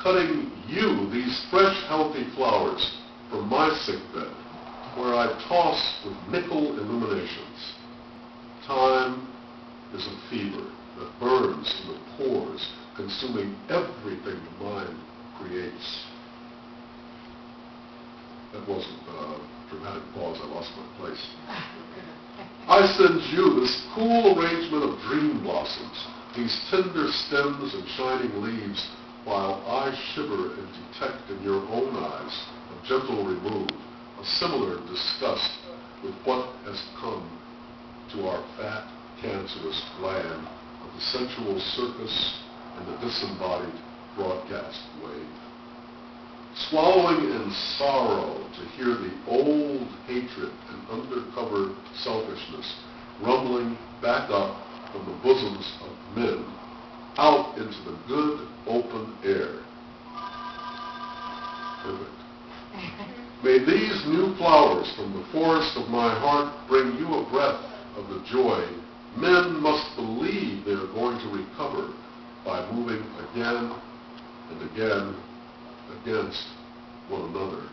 cutting you these fresh, healthy flowers from my sickbed, where I toss with nickel illuminations. Time is a fever that burns in the pores, consuming everything the mind creates. That wasn't a dramatic pause. I lost my place. I send you this cool arrangement of dream blossoms, these tender stems and shining leaves, while I shiver and detect in your own eyes a gentle remove, a similar disgust with what has come to our fat, cancerous gland of the sensual circus and the disembodied broadcast wave. Swallowing in sorrow to hear the old hatred and undercover selfishness rumbling back up from the bosoms of men out into the good open air. Perfect. May these new flowers from the forest of my heart bring you a breath of the joy men must believe they are going to recover by moving again and again against one another.